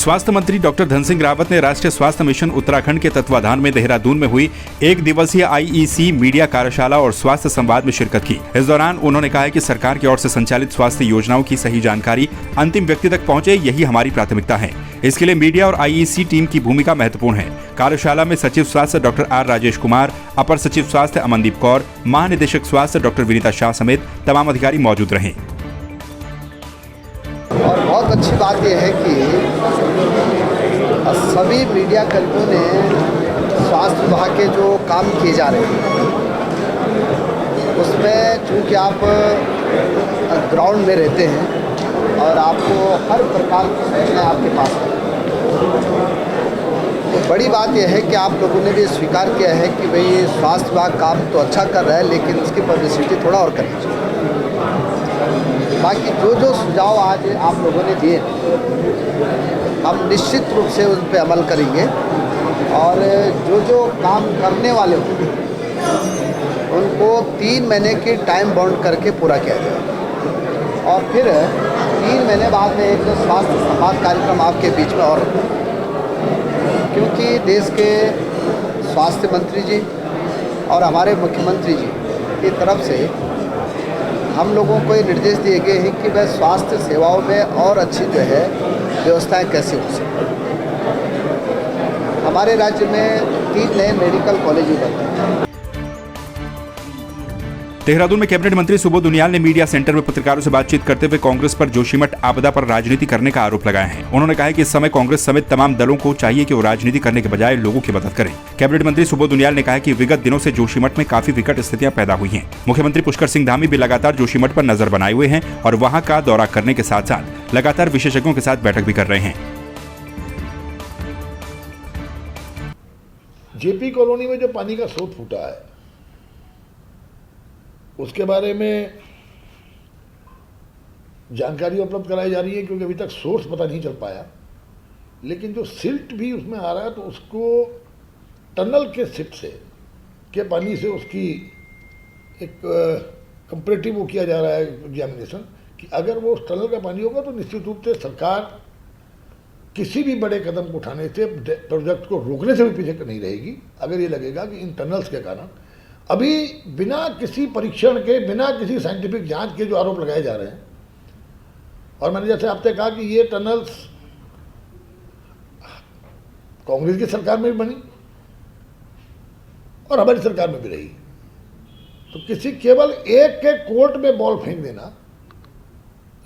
स्वास्थ्य मंत्री डॉक्टर धन सिंह रावत ने राष्ट्रीय स्वास्थ्य मिशन उत्तराखंड के तत्वाधान में देहरादून में हुई 1 दिवसीय IEC मीडिया कार्यशाला और स्वास्थ्य संवाद में शिरकत की। इस दौरान उन्होंने कहा कि सरकार की ओर से संचालित स्वास्थ्य योजनाओं की सही जानकारी अंतिम व्यक्ति तक पहुंचे, यही हमारी प्राथमिकता है। इसके लिए मीडिया और IEC टीम की भूमिका महत्वपूर्ण है। कार्यशाला में सचिव स्वास्थ्य डॉक्टर R राजेश कुमार, अपर सचिव स्वास्थ्य अमनदीप कौर, महानिदेशक स्वास्थ्य डॉक्टर विनीता शाह समेत तमाम अधिकारी मौजूद रहे। और बहुत अच्छी बात यह है कि सभी मीडिया कर्मियों ने स्वास्थ्य विभाग के जो काम किए जा रहे हैं उसमें चूँकि आप ग्राउंड में रहते हैं और आपको हर प्रकार की सूचना आपके पास है, तो बड़ी बात यह है कि आप लोगों ने भी स्वीकार किया है कि भाई स्वास्थ्य विभाग काम तो अच्छा कर रहा है, लेकिन उसकी पब्लिसिटी थोड़ा और करनी चाहिए। बाकी जो सुझाव आज आप लोगों ने दिए हम निश्चित रूप से उन पर अमल करेंगे और जो काम करने वाले होंगे उनको 3 महीने की टाइम बाउंड करके पूरा किया जाए और फिर 3 महीने बाद में एक स्वास्थ्य संवाद कार्यक्रम आपके बीच में और, क्योंकि देश के स्वास्थ्य मंत्री जी और हमारे मुख्यमंत्री जी की तरफ से हम लोगों को ये निर्देश दिए गए हैं कि वह स्वास्थ्य सेवाओं में और अच्छी जो है व्यवस्थाएं कैसे हो सकें। हमारे राज्य में 3 नए मेडिकल कॉलेज बन रहे हैं। देहरादून में कैबिनेट मंत्री सुबोध उनियाल ने मीडिया सेंटर में पत्रकारों से बातचीत करते हुए कांग्रेस पर जोशीमठ आपदा पर राजनीति करने का आरोप लगाया है। उन्होंने कहा कि इस समय कांग्रेस समेत तमाम दलों को चाहिए कि वो राजनीति करने के बजाय लोगों की मदद करें। कैबिनेट मंत्री सुबोध उनियाल ने कहा कि विगत दिनों से जोशीमठ में काफी विकट स्थितियां पैदा हुई हैं। मुख्यमंत्री पुष्कर सिंह धामी भी लगातार जोशीमठ पर नजर बनाए हुए हैं और वहां का दौरा करने के साथ साथ लगातार विशेषज्ञों के साथ बैठक भी कर रहे हैं। जेपी कॉलोनी में जो पानी का स्रोत फूटा है उसके बारे में जानकारी उपलब्ध कराई जा रही है, क्योंकि अभी तक सोर्स पता नहीं चल पाया। लेकिन जो सिल्ट भी उसमें आ रहा है तो उसको टनल के सिप से के पानी से उसकी एक कंपैरेटिव वो किया जा रहा है एग्जामिनेशन कि अगर वो टनल का पानी होगा तो निश्चित रूप से सरकार किसी भी बड़े कदम को उठाने से, प्रोजेक्ट को रोकने से भी पीछे नहीं रहेगी अगर ये लगेगा कि इन टनल्स के कारण अभी बिना किसी परीक्षण के, बिना किसी साइंटिफिक जांच के जो आरोप लगाए जा रहे हैं। और मैंने जैसे आपसे कहा कि ये टनल्स कांग्रेस की सरकार में भी बनी और हमारी सरकार में भी रही, तो किसी केवल एक के कोर्ट में बॉल फेंक देना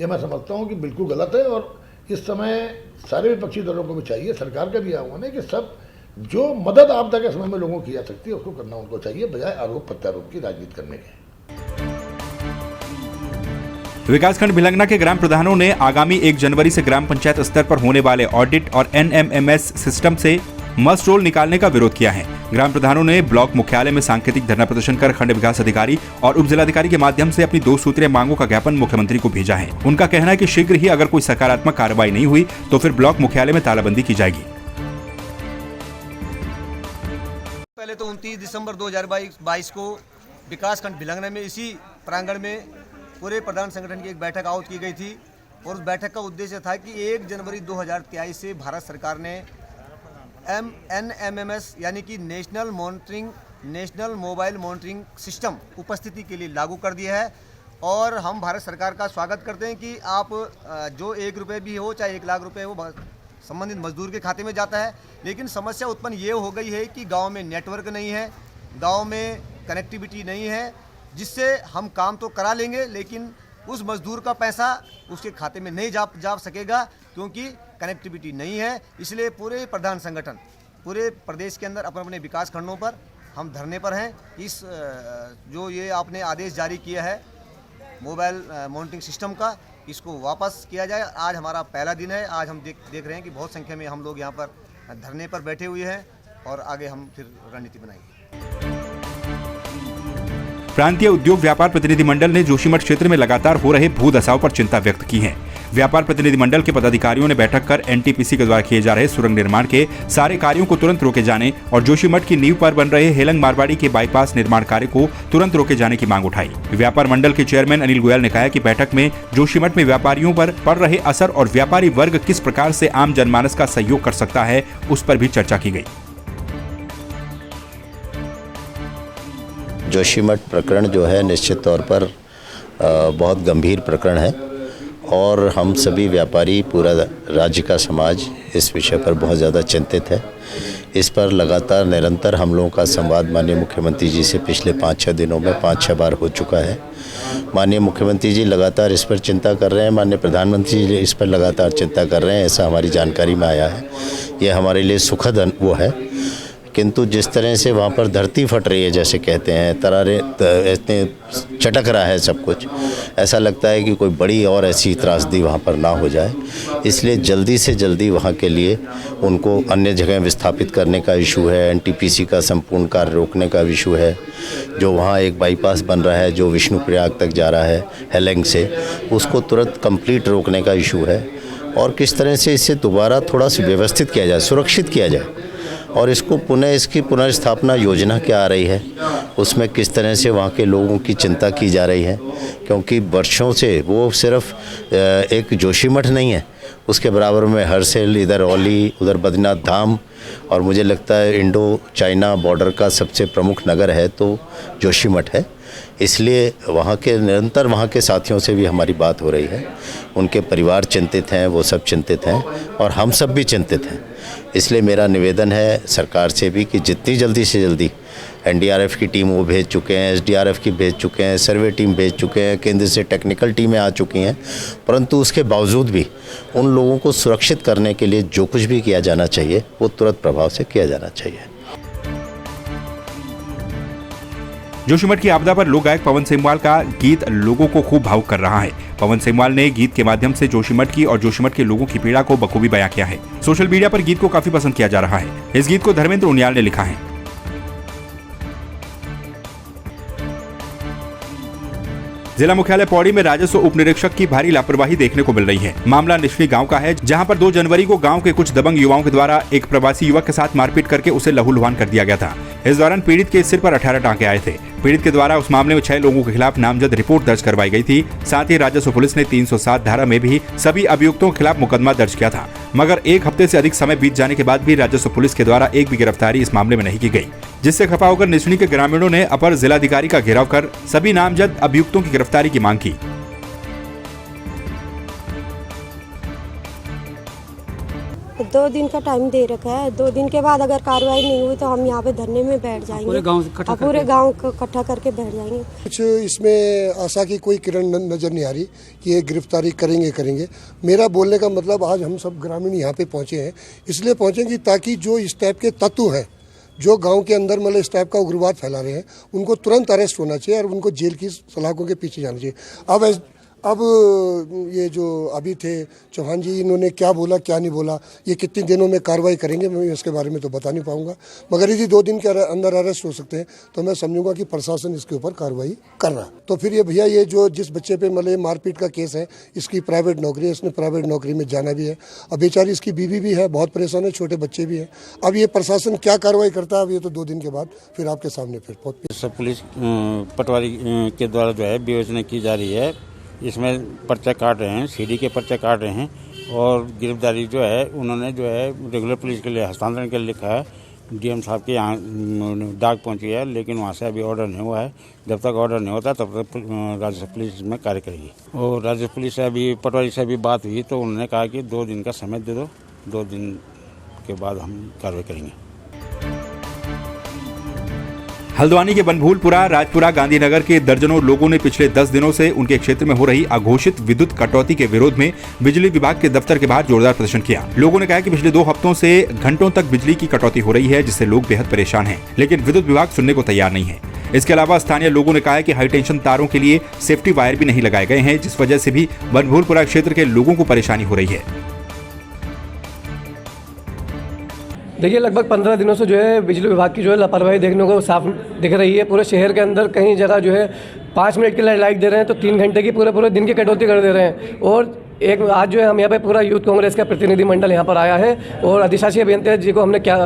ये मैं समझता हूं कि बिल्कुल गलत है। और इस समय सारे विपक्षी दलों को भी चाहिए, सरकार का भी आह्वान है कि सब जो मदद आपदा के समय में लोगों की जा सकती है उसको करना उनको चाहिए, बजाय आरोप प्रत्यारोप की राजनीति करने के। विकासखंड भिलंगना के ग्राम प्रधानों ने आगामी 1 जनवरी से ग्राम पंचायत स्तर पर होने वाले ऑडिट और NMMS सिस्टम से मस्ट रोल निकालने का विरोध किया है। ग्राम प्रधानों ने ब्लॉक मुख्यालय में सांकेतिक धरना प्रदर्शन कर खंड विकास अधिकारी और उप जिलाधिकारी के माध्यम से अपनी 2 सूत्रीय मांगों का ज्ञापन मुख्यमंत्री को भेजा है। उनका कहना है कि शीघ्र ही अगर कोई सकारात्मक कार्रवाई नहीं हुई तो फिर ब्लॉक मुख्यालय में तालाबंदी की जाएगी। पहले तो 29 दिसंबर 2022 को विकासखंड भिलंगना में इसी प्रांगण में पूरे प्रधान संगठन की एक बैठक आउट की गई थी और उस बैठक का उद्देश्य था कि 1 जनवरी 2023 से भारत सरकार ने NMMS यानी कि नेशनल मोबाइल मॉनिटरिंग सिस्टम उपस्थिति के लिए लागू कर दिया है। और हम भारत सरकार का स्वागत करते हैं कि आप जो 1 रुपये भी हो चाहे 1 लाख रुपये हो संबंधित मजदूर के खाते में जाता है। लेकिन समस्या उत्पन्न ये हो गई है कि गांव में नेटवर्क नहीं है, गांव में कनेक्टिविटी नहीं है, जिससे हम काम तो करा लेंगे लेकिन उस मजदूर का पैसा उसके खाते में नहीं जा सकेगा क्योंकि कनेक्टिविटी नहीं है। इसलिए पूरे प्रधान संगठन पूरे प्रदेश के अंदर अपने अपने विकास खंडों पर हम धरने पर हैं। इस जो ये आपने आदेश जारी किया है मोबाइल मॉनिटरिंग सिस्टम का, इसको वापस किया जाए। आज हमारा पहला दिन है। आज हम देख रहे हैं कि बहुत संख्या में हम लोग यहाँ पर धरने पर बैठे हुए हैं और आगे हम फिर रणनीति बनाएंगे। प्रांतीय उद्योग व्यापार प्रतिनिधि मंडल ने जोशीमठ क्षेत्र में लगातार हो रहे भू धसाव पर चिंता व्यक्त की है। व्यापार प्रतिनिधिमंडल के पदाधिकारियों ने बैठक कर एनटीपीसी के द्वारा किए जा रहे सुरंग निर्माण के सारे कार्यों को तुरंत रोके जाने और जोशीमठ की नींव पर बन रहे हेलंग मारवाड़ी के बाईपास निर्माण कार्य को तुरंत रोके जाने की मांग उठाई। व्यापार मंडल के चेयरमैन अनिल गोयल ने कहा कि बैठक में जोशीमठ में व्यापारियों पर पड़ रहे असर और व्यापारी वर्ग किस प्रकार से आम जनमानस का सहयोग कर सकता है, उस पर भी चर्चा की गई। जोशीमठ प्रकरण जो है निश्चित तौर पर बहुत गंभीर प्रकरण है और हम सभी व्यापारी, पूरा राज्य का समाज इस विषय पर बहुत ज़्यादा चिंतित है। इस पर लगातार निरंतर हम लोगों का संवाद माननीय मुख्यमंत्री जी से पिछले 5-6 दिनों में 5-6 बार हो चुका है। माननीय मुख्यमंत्री जी लगातार इस पर चिंता कर रहे हैं, माननीय प्रधानमंत्री जी इस पर लगातार चिंता कर रहे हैं, ऐसा हमारी जानकारी में आया है। ये हमारे लिए सुखद वो है, किंतु जिस तरह से वहाँ पर धरती फट रही है, जैसे कहते हैं, तरारे इतने चटक रहा है सब कुछ, ऐसा लगता है कि कोई बड़ी और ऐसी त्रासदी वहाँ पर ना हो जाए। इसलिए जल्दी से जल्दी वहाँ के लिए उनको अन्य जगह विस्थापित करने का इशू है, एनटीपीसी का संपूर्ण कार्य रोकने का इशू है। जो वहाँ एक बाईपास बन रहा है जो विष्णुप्रयाग तक जा रहा है हेलेंग से, उसको तुरंत कंप्लीट रोकने का इशू है और किस तरह से इसे दोबारा थोड़ा सा व्यवस्थित किया जाए, सुरक्षित किया जाए और इसको इसकी पुनर्स्थापना योजना क्या आ रही है, उसमें किस तरह से वहाँ के लोगों की चिंता की जा रही है, क्योंकि वर्षों से वो सिर्फ एक जोशीमठ नहीं है, उसके बराबर में हरसेल, इधर औली, उधर बद्रीनाथ धाम और मुझे लगता है इंडो चाइना बॉर्डर का सबसे प्रमुख नगर है तो जोशीमठ है। इसलिए वहाँ के निरंतर वहाँ के साथियों से भी हमारी बात हो रही है, उनके परिवार चिंतित हैं, वो सब चिंतित हैं और हम सब भी चिंतित हैं। इसलिए मेरा निवेदन है सरकार से भी कि जितनी जल्दी से जल्दी एनडीआरएफ की टीम वो भेज चुके हैं, एसडीआरएफ की भेज चुके हैं, सर्वे टीम भेज चुके हैं, केंद्र से टेक्निकल टीमें आ चुकी हैं, परंतु उसके बावजूद भी उन लोगों को सुरक्षित करने के लिए जो कुछ भी किया जाना चाहिए वो तुरंत प्रभाव से किया जाना चाहिए। जोशीमठ की आपदा पर लोक गायक पवन सेमवाल का गीत लोगों को खूब भावुक कर रहा है। पवन सेमवाल ने गीत के माध्यम से जोशीमठ की और जोशीमठ के लोगों की पीड़ा को बखूबी बयां किया है। सोशल मीडिया पर गीत को काफी पसंद किया जा रहा है। इस गीत को धर्मेंद्र उनियाल ने लिखा है। जिला मुख्यालय पौड़ी में राजस्व उप निरीक्षक की भारी लापरवाही देखने को मिल रही है। मामला निश्चित गांव का है, जहां पर 2 जनवरी को गांव के कुछ दबंग युवाओं के द्वारा एक प्रवासी युवक के साथ मारपीट करके उसे लहूलुहान कर दिया गया था। इस दौरान पीड़ित के सिर पर 18 टांके आए थे। पीड़ित के द्वारा उस मामले में 6 लोगों के खिलाफ नामजद रिपोर्ट दर्ज करवाई गई थी। साथ ही राजस्व पुलिस ने 307 धारा में भी सभी अभियुक्तों के खिलाफ मुकदमा दर्ज किया था, मगर 1 हफ्ते से अधिक समय बीत जाने के बाद भी राजस्व पुलिस के द्वारा एक भी गिरफ्तारी इस मामले में नहीं की गई, जिससे खफा होकर निसनी के ग्रामीणों ने अपर जिलाधिकारी का घेराव कर सभी नामजद अभियुक्तों की गिरफ्तारी की मांग की। 2 दिन का टाइम दे रखा है। 2 दिन के बाद अगर कार्रवाई नहीं हुई तो हम यहाँ पे धरने में बैठ जाएंगे, पूरे गांव इकट्ठा करके बैठ जाएंगे। कुछ इसमें आशा की कोई किरण नजर नहीं आ रही कि ये गिरफ्तारी करेंगे। मेरा बोलने का मतलब आज हम सब ग्रामीण यहाँ पे पहुँचे हैं, इसलिए पहुँचे कि ताकि जो इस टाइप के तत्व हैं जो गांव के अंदर मतलब इस टाइप का उग्रवाद फैला रहे हैं, उनको तुरंत अरेस्ट होना चाहिए और उनको जेल की सलाखों के पीछे जाना चाहिए। अब ये जो अभी थे चौहान जी, इन्होंने क्या बोला क्या नहीं बोला, ये कितने दिनों में कार्रवाई करेंगे मैं इसके बारे में तो बता नहीं पाऊंगा, मगर यदि 2 दिन के अंदर अरेस्ट हो सकते हैं तो मैं समझूंगा कि प्रशासन इसके ऊपर कार्रवाई कर रहा। तो फिर ये भैया ये जो जिस बच्चे पे मतलब मारपीट का केस है, इसकी प्राइवेट नौकरी है, इसने प्राइवेट नौकरी में जाना भी है। अब बेचारी इसकी बीवी भी है, बहुत परेशान है, छोटे बच्चे भी हैं। अब ये प्रशासन क्या कार्रवाई करता है, अब ये तो 2 दिन के बाद फिर आपके सामने फिर सब पुलिस पटवारी के द्वारा जो है विवेचना की जा रही है। इसमें पर्चा काट रहे हैं, सीडी के पर्चा काट रहे हैं और गिरफ्तारी जो है उन्होंने जो है रेगुलर पुलिस के लिए हस्तांतरण के लिए लिखा है। डीएम साहब के यहाँ डाक पहुँची है, लेकिन वहाँ से अभी ऑर्डर नहीं हुआ है। जब तक ऑर्डर नहीं होता तब तक राजस्व पुलिस में कार्य करेगी। और राजस्व पुलिस से अभी पटवारी से अभी बात हुई तो उन्होंने कहा कि 2 दिन का समय दे दो, 2 दिन के बाद हम कार्रवाई करेंगे। हल्द्वानी के बनभूलपुरा, राजपुरा, गांधीनगर के दर्जनों लोगों ने पिछले 10 दिनों से उनके क्षेत्र में हो रही अघोषित विद्युत कटौती के विरोध में बिजली विभाग के दफ्तर के बाहर जोरदार प्रदर्शन किया। लोगों ने कहा कि पिछले 2 हफ्तों से घंटों तक बिजली की कटौती हो रही है, जिससे लोग बेहद परेशान हैं, लेकिन विद्युत विभाग सुनने को तैयार नहीं है। इसके अलावा स्थानीय लोगों ने कहा है कि हाई टेंशन तारों के लिए सेफ्टी वायर भी नहीं लगाए गए हैं, जिस वजह से भी बनभूलपुरा क्षेत्र के लोगों को परेशानी हो रही है। देखिए, लगभग 15 दिनों से जो है बिजली विभाग की जो है लापरवाही देखने को साफ दिख रही है। पूरे शहर के अंदर कहीं जगह जो है 5 मिनट की लाइट दे रहे हैं तो 3 घंटे की पूरे दिन की कटौती कर दे रहे हैं और एक आज जो है हम यहाँ पे पूरा यूथ कांग्रेस का प्रतिनिधिमंडल यहाँ पर आया है और अधिशासी अभियंता जी को हमने क्या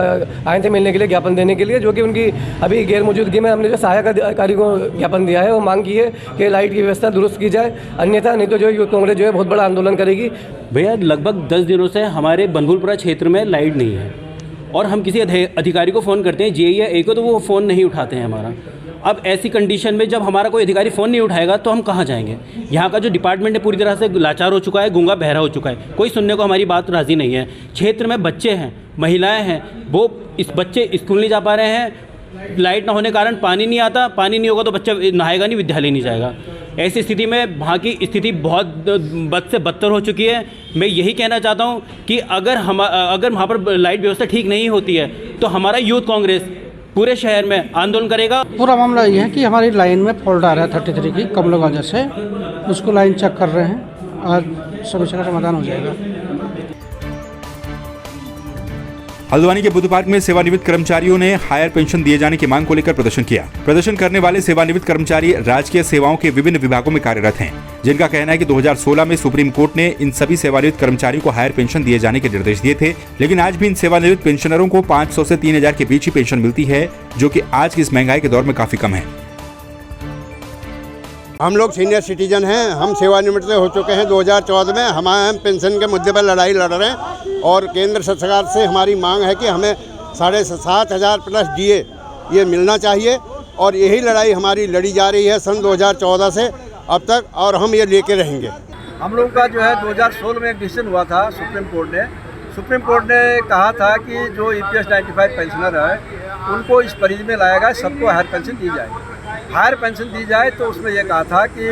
आए थे मिलने के लिए, ज्ञापन देने के लिए, जो कि उनकी अभी गैर मौजूदगी में हमने जो सहायक अधिकारी को ज्ञापन दिया है वो मांग की है कि लाइट की व्यवस्था दुरुस्त की जाए, अन्यथा नहीं तो जो यूथ कांग्रेस जो है बहुत बड़ा आंदोलन करेगी। भैया लगभग 10 दिनों से हमारे बनभूलपुरा क्षेत्र में लाइट नहीं है और हम किसी अधिकारी को फ़ोन करते हैं जेई या ए को, तो वो फ़ोन नहीं उठाते हैं हमारा। अब ऐसी कंडीशन में जब हमारा कोई अधिकारी फ़ोन नहीं उठाएगा तो हम कहाँ जाएंगे। यहाँ का जो डिपार्टमेंट है पूरी तरह से लाचार हो चुका है, गूंगा बहरा हो चुका है, कोई सुनने को हमारी बात राज़ी नहीं है। क्षेत्र में बच्चे हैं, महिलाएं हैं, वो इस बच्चे स्कूल नहीं जा पा रहे हैं, लाइट ना होने के कारण पानी नहीं आता, पानी नहीं होगा तो बच्चा नहाएगा नहीं, विद्यालय नहीं जाएगा। ऐसी स्थिति में वहाँ की स्थिति बहुत बद से बदतर हो चुकी है। मैं यही कहना चाहता हूँ कि अगर वहाँ पर लाइट व्यवस्था ठीक नहीं होती है तो हमारा यूथ कांग्रेस पूरे शहर में आंदोलन करेगा। पूरा मामला ये है कि हमारी लाइन में फॉल्ट आ रहा है 33 की कम लोग वजह से, उसको लाइन चेक कर रहे हैं और समस्या का समाधान हो जाएगा। हल्द्वानी के बुद्ध पार्क में सेवानिवृत्त कर्मचारियों ने हायर पेंशन दिए जाने की मांग को लेकर प्रदर्शन किया। प्रदर्शन करने वाले सेवानिवृत्त कर्मचारी राजकीय सेवाओं के विभिन्न विभागों में कार्यरत हैं, जिनका कहना है कि 2016 में सुप्रीम कोर्ट ने इन सभी सेवानिवृत्त कर्मचारियों को हायर पेंशन दिए जाने के निर्देश दिए थे, लेकिन आज भी इन सेवानिवृत्त पेंशनरों को 500 से 3000 के बीच ही पेंशन मिलती है, जो कि आज की इस महंगाई के दौर में काफी कम है। हम लोग सीनियर सिटीजन हैं, हम सेवानिवृत्त हो चुके हैं 2014 में। हम पेंशन के मुद्दे पर लड़ाई लड़ रहे हैं और केंद्र सरकार से हमारी मांग है कि हमें 7,500 प्लस डीए ये मिलना चाहिए और यही लड़ाई हमारी लड़ी जा रही है सन 2014 से अब तक और हम ये लेके रहेंगे। हम लोग का जो है 2016 में एक डिसीजन हुआ था सुप्रीम कोर्ट ने कहा था कि जो EPS 95 पेंशनर है उनको इस परिधि में लाया गया, सबको हायर पेंशन दी जाए। हायर पेंशन दी जाए तो उसमें यह कहा था कि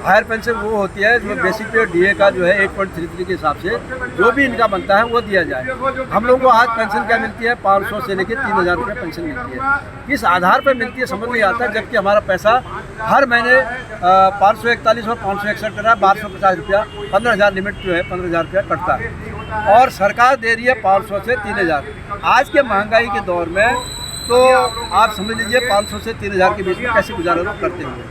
हायर पेंशन वो होती है जो बेसिक पे डीए का जो है 8.33 के हिसाब से जो भी इनका बनता है वो दिया जाए। हम लोगों को आज पेंशन क्या मिलती है, 500 से लेकर 3000 रुपये पेंशन मिलती है। किस आधार पर मिलती है समझ नहीं आता, जबकि हमारा पैसा हर महीने 541 और 561 का 1250 रुपया 15,000 लिमिट जो है 15,000 रुपया कटता है और सरकार दे रही है 500 से 3000। आज के महंगाई के दौर में तो आप समझ लीजिए 500 से 3000 के बीच में कैसे गुजारा लोग करते होंगे।